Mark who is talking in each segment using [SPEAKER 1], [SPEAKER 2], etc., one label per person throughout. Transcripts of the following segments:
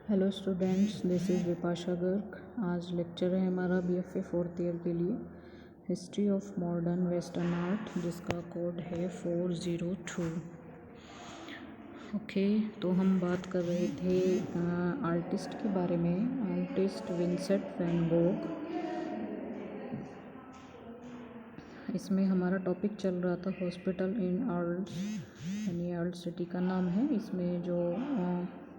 [SPEAKER 1] Hello students, this is Vipasha Garg. आज lecture है हमारा BFA 4th ईयर के लिए history of modern western art, जिसका कोड है 402। ओके, तो हम बात कर रहे थे आर्टिस्ट के बारे में। Artist Vincent van Gogh. इसमें हमारा टॉपिक चल रहा था हॉस्पिटल इन आर्ल्स, यानी आर्ल्स सिटी का नाम है। इसमें जो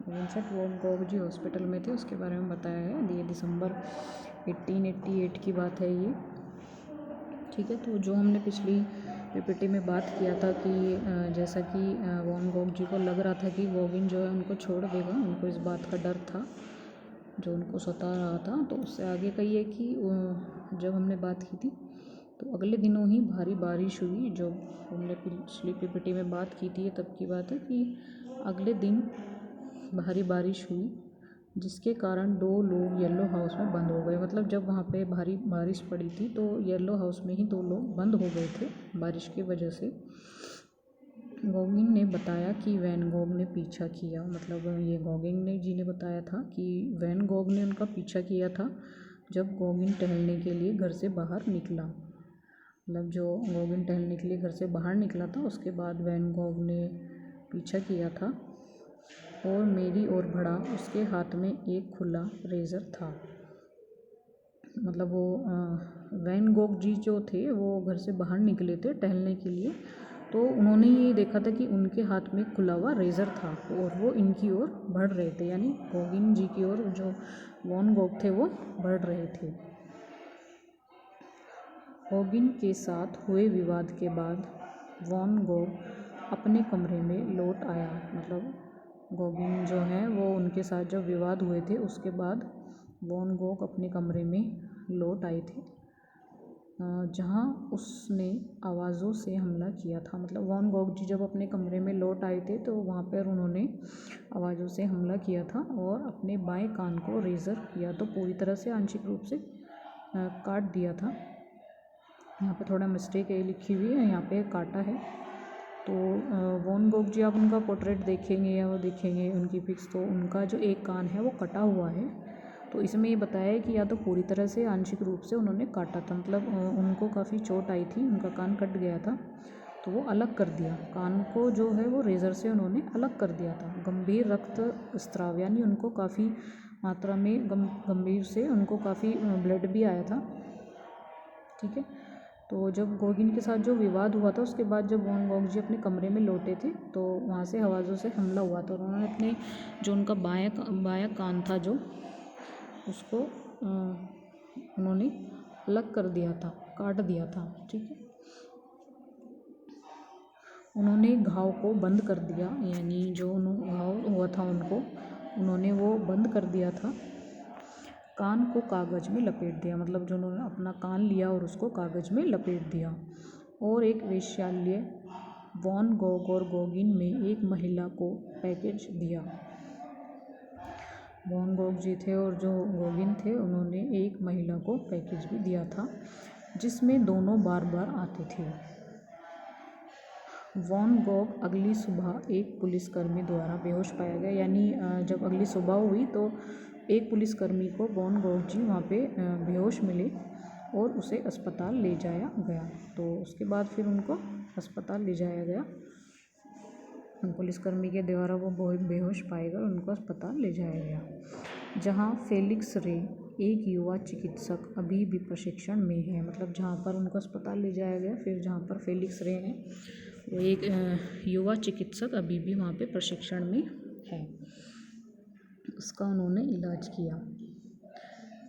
[SPEAKER 1] Vincent van Gogh ji hospital में थे उसके बारे में बताया है। ये दिसंबर 1888 की बात है ये, ठीक है। तो जो हमने पिछली पीपीटी में बात किया था कि जैसा कि वैन गोग जी को लग रहा था कि गॉगिन जो है उनको छोड़ देगा, उनको इस बात का डर था जो उनको सता रहा था। तो उससे आगे कहिए कि जब हमने बात की थी तो अगले दिनों ही भारी बारिश हुई। जो हमने पिछली पीपीटी में बात की थी तब की बात है कि अगले दिन भारी बारिश हुई, जिसके कारण 2 लोग येलो हाउस में बंद हो गए। मतलब जब वहाँ पे भारी बारिश पड़ी थी तो येलो हाउस में ही 2 लोग बंद हो गए थे बारिश की वजह से। गॉगिन ने बताया कि वैन गोग ने पीछा किया, मतलब ये गॉगिन ने जी ने बताया था कि वैन गोग ने उनका पीछा किया था जब गॉगिन टहलने के लिए घर से बाहर निकला। मतलब जो गॉगिन टहलने के लिए घर से बाहर निकला था उसके बाद वैन गोग ने पीछा किया था और मेरी ओर बढ़ा। उसके हाथ में एक खुला रेज़र था। मतलब वो वैन गोग जी जो थे वो घर से बाहर निकले थे टहलने के लिए, तो उन्होंने ये देखा था कि उनके हाथ में खुला हुआ रेज़र था और वो इनकी ओर बढ़ रहे थे, यानी गॉगिन जी की ओर जो वैन गोग थे वो बढ़ रहे थे। गॉगिन के साथ हुए विवाद के बाद वैन गोग अपने कमरे में लौट आया। मतलब गॉगिन जो है वो उनके साथ जब विवाद हुए थे उसके बाद वैन गोग अपने कमरे में लौट आए थे, जहां उसने आवाज़ों से हमला किया था। मतलब वैन गोग जी जब अपने कमरे में लौट आए थे तो वहाँ पर उन्होंने आवाज़ों से हमला किया था और अपने बाएं कान को रेज़र या तो पूरी तरह से आंशिक रूप से काट दिया था। यहाँ पे थोड़ा मिस्टेक है लिखी हुई है, यहाँ पे काटा है। तो वैन गोग जी आप उनका पोर्ट्रेट देखेंगे या वो देखेंगे उनकी पिक्स, तो उनका जो एक कान है वो कटा हुआ है। तो इसमें ये बताया है कि या तो पूरी तरह से आंशिक रूप से उन्होंने काटा था, मतलब उनको काफ़ी चोट आई थी, उनका कान कट गया था तो वो अलग कर दिया। कान को जो है वो रेज़र से उन्होंने अलग कर दिया था। गंभीर रक्त स्त्राव, यानी उनको काफ़ी मात्रा में गंभीर से उनको काफ़ी ब्लड भी आया था, ठीक है। तो जब गॉगिन के साथ जो विवाद हुआ था उसके बाद जब वैन गोग जी अपने कमरे में लौटे थे तो वहाँ से आवाज़ों से हमला हुआ था। उन्होंने अपने जो उनका बायां कान था जो उसको उन्होंने अलग कर दिया था, काट दिया था, ठीक है। उन्होंने घाव को बंद कर दिया, यानी जो घाव हुआ था उनको उन्होंने वो बंद कर दिया था। कान को कागज़ में लपेट दिया, मतलब जो उन्होंने अपना कान लिया और उसको कागज़ में लपेट दिया। और एक वेश्यालय वैन गोग और गॉगिन में एक महिला को पैकेज दिया। वैन गोग जी थे और जो गॉगिन थे उन्होंने एक महिला को पैकेज भी दिया था जिसमें दोनों बार बार आते थे। वैन गोग अगली सुबह एक पुलिसकर्मी द्वारा बेहोश पाया गया, यानी जब अगली सुबह हुई तो एक पुलिसकर्मी को वैन गोग जी वहाँ पे बेहोश मिले और उसे अस्पताल ले जाया गया। तो उसके बाद फिर उनको अस्पताल ले जाया गया, पुलिसकर्मी के द्वारा वो बेहोश पाए गए, उनको अस्पताल ले जाया गया, जहाँ फेलिक्स रे एक युवा चिकित्सक अभी भी प्रशिक्षण में है। मतलब जहाँ पर उनको अस्पताल ले जाया गया, फिर जहाँ पर फेलिक्स रे हैं वो एक युवा चिकित्सक अभी भी वहाँ पे प्रशिक्षण में है, उसका उन्होंने इलाज किया।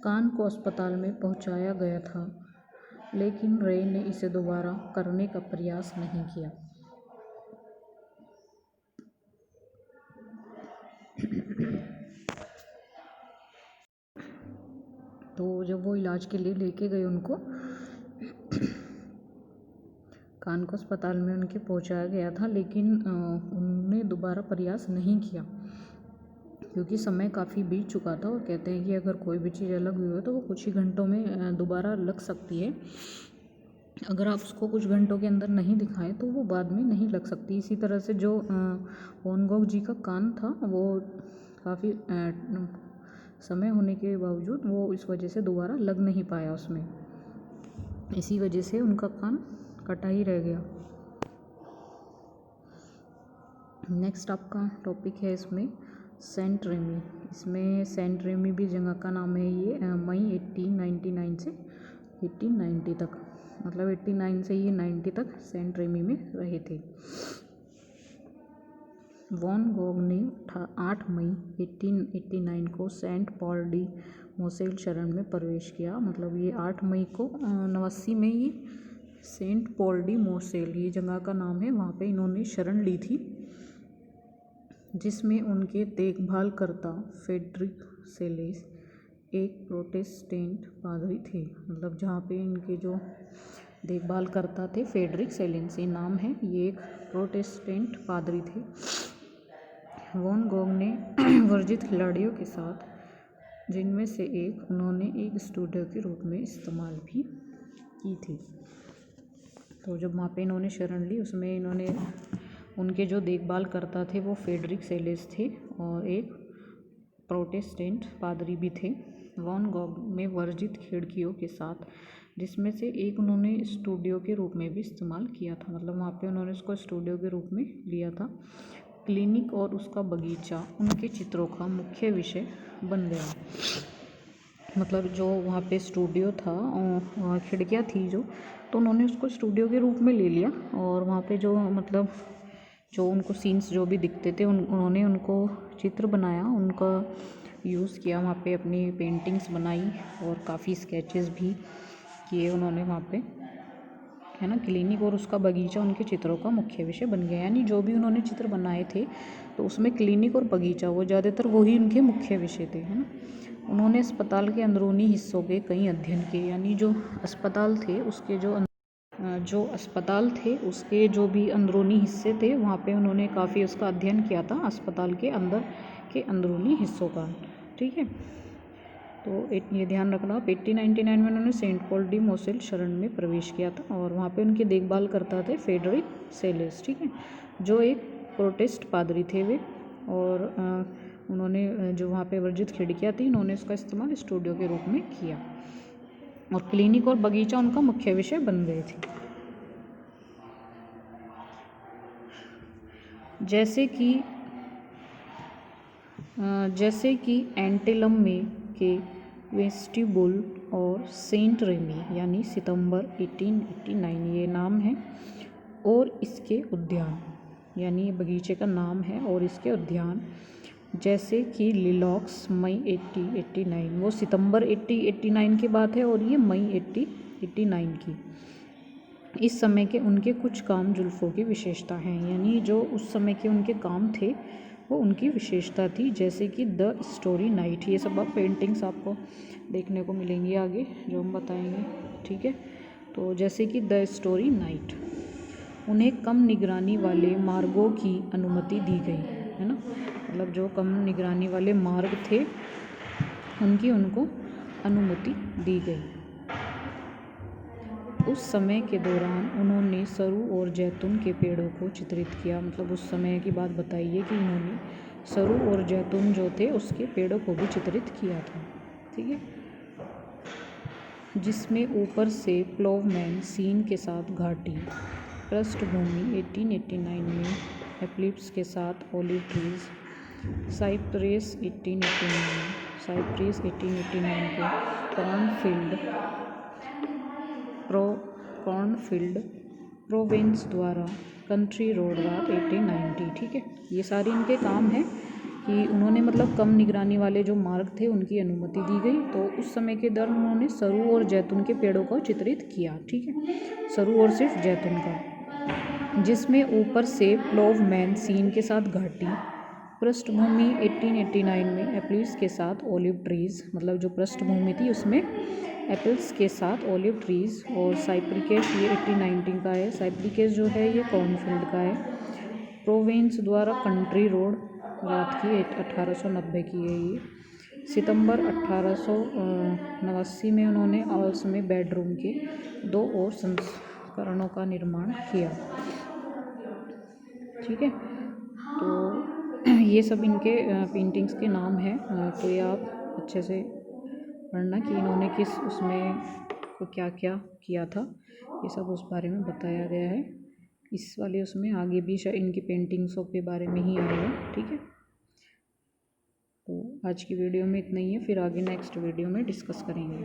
[SPEAKER 1] कान को अस्पताल में पहुँचाया गया था लेकिन रे ने इसे दोबारा करने का प्रयास नहीं किया। तो जब वो इलाज के लिए लेके गए उनको कान को अस्पताल में उनके पहुंचाया गया था, लेकिन उन्होंने दोबारा प्रयास नहीं किया क्योंकि समय काफ़ी बीत चुका था। और कहते हैं कि अगर कोई भी चीज़ अलग हुई हो तो वो कुछ ही घंटों में दोबारा लग सकती है। अगर आप उसको कुछ घंटों के अंदर नहीं दिखाएं तो वो बाद में नहीं लग सकती। इसी तरह से जो वैन गोग जी का कान था वो काफ़ी समय होने के बावजूद वो इस वजह से दोबारा लग नहीं पाया उसमें, इसी वजह से उनका कान कटा ही रह गया। नेक्स्ट आपका टॉपिक है इसमें सेंट रेमी। इसमें सेंट रेमी भी जगह का नाम है। ये मई 1899 से 1890 तक, मतलब 89 से ये 90 तक सेंट रेमी में रहे थे। वॉन गॉग ने 8 मई 1889 को सेंट पॉल डी मोसेल शरण में प्रवेश किया। मतलब ये 8 मई को 89 में ये सेंट पॉल डी मोसेल, ये जगह का नाम है, वहाँ पे इन्होंने शरण ली थी, जिसमें उनके देखभालकर्ता फ्रेडरिक सेलेस एक प्रोटेस्टेंट पादरी थे। मतलब जहाँ पे इनके जो देखभालकर्ता थे फ्रेडरिक सेलेस, ये नाम है, ये एक प्रोटेस्टेंट पादरी थे। वॉन गॉग ने वर्जित खिलाड़ियों के साथ, जिनमें से एक उन्होंने एक स्टूडियो के रूप में इस्तेमाल भी की थी। तो जब वहाँ पे इन्होंने शरण ली, उसमें इन्होंने उनके जो देखभाल करता थे वो फ्रेडरिक सेलेस थे और एक प्रोटेस्टेंट पादरी भी थे। वॉन गॉग में वर्जित खिड़कियों के साथ, जिसमें से एक उन्होंने स्टूडियो के रूप में भी इस्तेमाल किया था। मतलब वहाँ पे उन्होंने उसको स्टूडियो के रूप में लिया था। क्लिनिक और उसका बगीचा उनके चित्रों का मुख्य विषय बन गया। मतलब जो वहाँ पे स्टूडियो था और वहाँ खिड़कियाँ थी जो, तो उन्होंने उसको स्टूडियो के रूप में ले लिया और वहाँ पे जो मतलब जो उनको सीन्स जो भी दिखते थे उन्होंने उनको चित्र बनाया, उनका यूज़ किया, वहाँ पे अपनी पेंटिंग्स बनाई और काफ़ी स्केचेस भी किए उन्होंने वहाँ पे, है ना। क्लिनिक और उसका बगीचा उनके चित्रों का मुख्य विषय बन गया। यानी जो भी उन्होंने चित्र बनाए थे तो उसमें क्लिनिक और बगीचा वो ज़्यादातर वही उनके मुख्य विषय थे, है ना। उन्होंने अस्पताल के अंदरूनी हिस्सों के कई अध्ययन किए। यानी जो अस्पताल थे उसके जो भी अंदरूनी हिस्से थे वहाँ पे उन्होंने काफ़ी उसका अध्ययन किया था, अस्पताल के अंदर के अंदरूनी हिस्सों का, ठीक है। तो ये ध्यान रखना आप, 1899 में उन्होंने सेंट पॉल डी मोसेल शरण में प्रवेश किया था और वहाँ पे उनकी देखभाल करता थे फ्रेडरिक सेलेस, ठीक है, जो एक प्रोटेस्ट पादरी थे वे। और उन्होंने जो वहाँ पे वर्जित खिड़कियाँ थी उन्होंने उसका इस्तेमाल स्टूडियो के रूप में किया और क्लिनिक और बगीचा उनका मुख्य विषय बन गए थे। जैसे कि एंटेलम में के वेस्टिबुल और सेंट रेमी, यानी सितंबर 1889 ये नाम है, और इसके उद्यान, यानी बगीचे का नाम है और इसके उद्यान, जैसे कि लिलॉक्स मई 1889, वो सितंबर 1889 की बात है और ये मई 1889 की। इस समय के उनके कुछ काम जुल्फ़ों की विशेषता हैं, यानी जो उस समय के उनके काम थे वो उनकी विशेषता थी, जैसे कि द स्टोरी नाइट। ये सब पेंटिंग्स आपको देखने को मिलेंगी आगे जो हम बताएंगे, ठीक है। तो जैसे कि द स्टोरी नाइट, उन्हें कम निगरानी वाले मार्गों की अनुमति दी गई, है ना। मतलब जो कम निगरानी वाले मार्ग थे उनको अनुमति दी गई। उस समय के दौरान उन्होंने सरू और जैतून के पेड़ों को चित्रित किया। मतलब उस समय की बात बताइए कि उन्होंने सरू और जैतून जो थे उसके पेड़ों को भी चित्रित किया था, ठीक है। जिसमें ऊपर से प्लोवमैन सीन के साथ घाटी, पृष्ठभूमि 1889 में एप्लिप्स के साथ ओलिव ट्रीज, साइप्रेस 1889 के कॉर्नफील्ड प्रोविंस द्वारा कंट्री रोड रात 1890, ठीक है। ये सारे इनके काम हैं कि उन्होंने मतलब कम निगरानी वाले जो मार्ग थे उनकी अनुमति दी गई। तो उस समय के दौरान उन्होंने सरू और जैतून के पेड़ों को चित्रित किया, ठीक है, सरू और सिर्फ जैतून का। जिसमें ऊपर से प्लोवमैन सीन के साथ घाटी, पृष्ठभूमि 1889 में एप्पल्स के साथ ओलिव ट्रीज, मतलब जो पृष्ठभूमि थी उसमें एप्पल्स के साथ ओलिव ट्रीज, और साइप्रिकेस ये 1890 का है, साइप्रिकेस जो है ये कॉर्नफील्ड का है। प्रोवेंस द्वारा कंट्री रोड रात की 1890 की है ये। सितंबर 1889 में उन्होंने ऑल्स में बेडरूम के 2 और संस्करणों का निर्माण किया, ठीक है। तो ये सब इनके पेंटिंग्स के नाम हैं। तो ये आप अच्छे से पढ़ना कि इन्होंने किस उसमें को क्या क्या किया था, ये सब उस बारे में बताया गया है। इस वाले उसमें आगे भी शायद इनकी पेंटिंग्सों के बारे में ही आएगा। ठीक है, तो आज की वीडियो में इतना ही है, फिर आगे नेक्स्ट वीडियो में डिस्कस करेंगे।